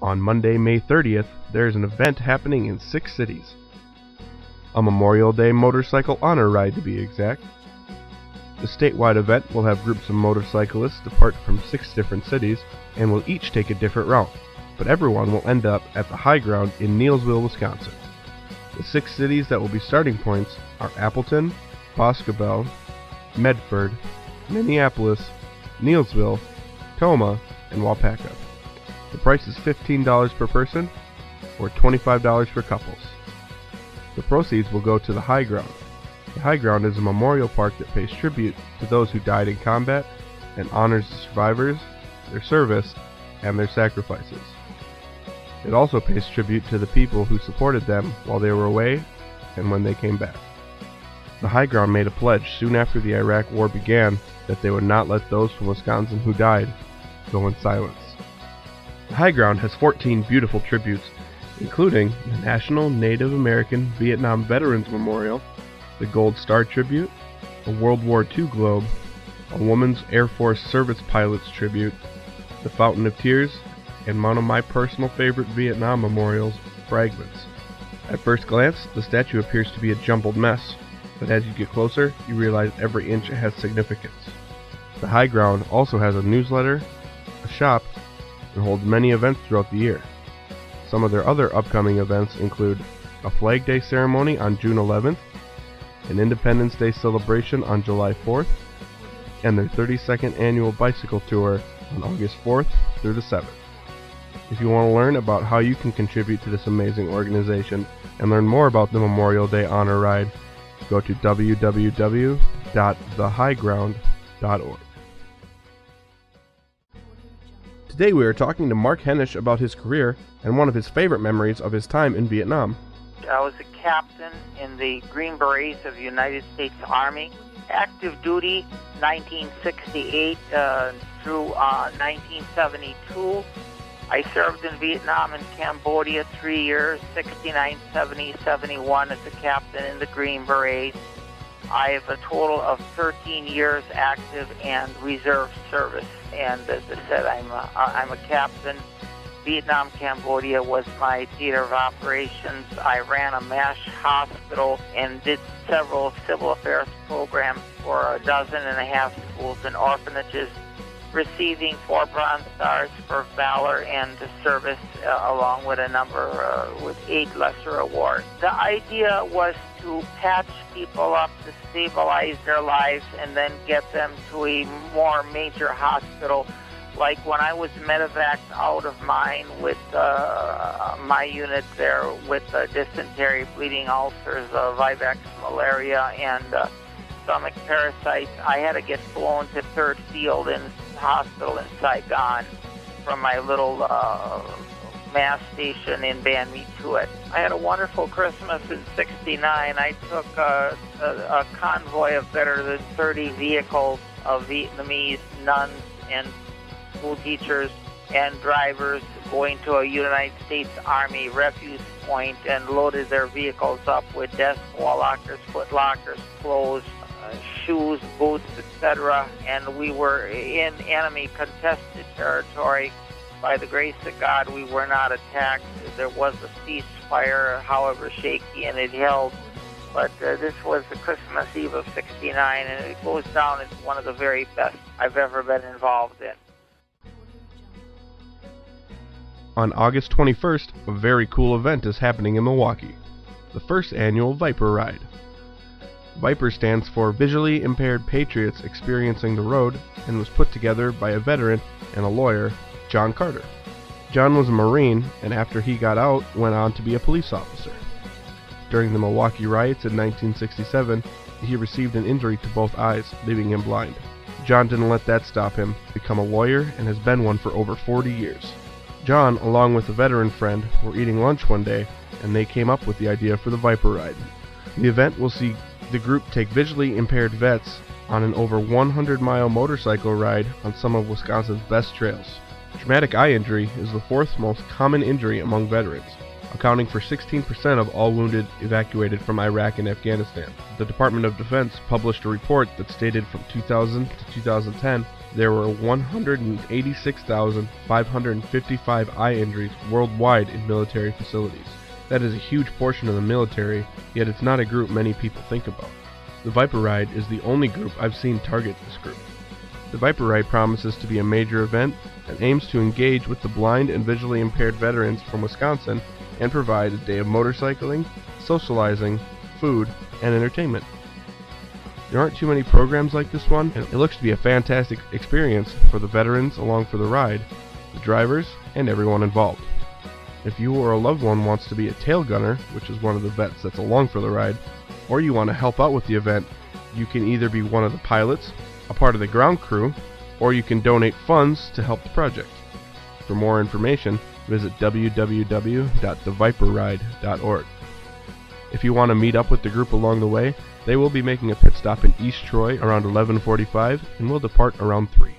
On Monday, May 30th, there is an event happening in 6 cities. A Memorial Day motorcycle honor ride to be exact. The statewide event will have groups of motorcyclists depart from 6 different cities and will each take a different route, but everyone will end up at the high ground in Neillsville, Wisconsin. The 6 cities that will be starting points are Appleton, Boscobel, Medford, Minneapolis, Neillsville, Tomah, and Waupaca. The price is $15 per person or $25 for couples. The proceeds will go to the High Ground. The High Ground is a memorial park that pays tribute to those who died in combat and honors the survivors, their service, and their sacrifices. It also pays tribute to the people who supported them while they were away and when they came back. The High Ground made a pledge soon after the Iraq War began that they would not let those from Wisconsin who died go in silence. The High Ground has 14 beautiful tributes, including the National Native American Vietnam Veterans Memorial, the Gold Star Tribute, a World War II globe, a Women's Air Force Service Pilots Tribute, the Fountain of Tears, and one of my personal favorite Vietnam memorials, fragments. At first glance, the statue appears to be a jumbled mess, but as you get closer, you realize every inch has significance. The High Ground also has a newsletter, a shop, and holds many events throughout the year. Some of their other upcoming events include a Flag Day ceremony on June 11th, an Independence Day celebration on July 4th, and their 32nd annual bicycle tour on August 4th through the 7th. If you want to learn about how you can contribute to this amazing organization and learn more about the Memorial Day Honor Ride, go to www.thehighground.org. Today we are talking to Mark Henisch about his career and one of his favorite memories of his time in Vietnam. I was a captain in the Green Berets of the United States Army. Active duty 1968 through 1972. I served in Vietnam and Cambodia 3 years, 69, 70, 71 as a captain in the Green Berets. I have a total of 13 years active and reserve service. And as I said, I'm a captain. Vietnam, Cambodia was my theater of operations. I ran a MASH hospital and did several civil affairs programs for 12.5 schools and orphanages, receiving 4 Bronze Stars for valor and service, along with a number with 8 lesser awards. The idea was to patch people up, to stabilize their lives, and then get them to a more major hospital. Like when I was medevaced out of mine with my unit there with dysentery, bleeding ulcers, Vivax malaria, and stomach parasites, I had to get flown to Third Field in hospital in Saigon from my little mass station in Ban Me Tuet. I had a wonderful Christmas in '69. I took a convoy of better than 30 vehicles of Vietnamese nuns and school teachers and drivers going to a United States Army refuse point and loaded their vehicles up with desk wall lockers, foot lockers, clothes, shoes, boots, etc. And we were in enemy contested territory. By the grace of God, we were not attacked. There was a ceasefire, however shaky, and it held. But this was the Christmas Eve of '69, and it goes down as one of the very best I've ever been involved in. On August 21st, a very cool event is happening in Milwaukee, the first annual Viper Ride. Viper stands for Visually Impaired Patriots Experiencing the Road and was put together by a veteran and a lawyer, John Carter. John was a Marine, and after he got out, went on to be a police officer. During the Milwaukee riots in 1967, he received an injury to both eyes, leaving him blind. John didn't let that stop him, become a lawyer, and has been one for over 40 years. John, along with a veteran friend, were eating lunch one day, and they came up with the idea for the Viper Ride. The event will see the group take visually impaired vets on an over 100-mile motorcycle ride on some of Wisconsin's best trails. Traumatic eye injury is the 4th most common injury among veterans, accounting for 16% of all wounded evacuated from Iraq and Afghanistan. The Department of Defense published a report that stated from 2000 to 2010, There were 186,555 eye injuries worldwide in military facilities. That is a huge portion of the military, yet it's not a group many people think about. The Viper Ride is the only group I've seen target this group. The Viper Ride promises to be a major event and aims to engage with the blind and visually impaired veterans from Wisconsin and provide a day of motorcycling, socializing, food, and entertainment. There aren't too many programs like this one, and it looks to be a fantastic experience for the veterans along for the ride, the drivers, and everyone involved. If you or a loved one wants to be a tail gunner, which is one of the vets that's along for the ride, or you want to help out with the event, you can either be one of the pilots, a part of the ground crew, or you can donate funds to help the project. For more information, visit www.theviperride.org. If you want to meet up with the group along the way, they will be making a pit stop in East Troy around 11:45 and will depart around 3.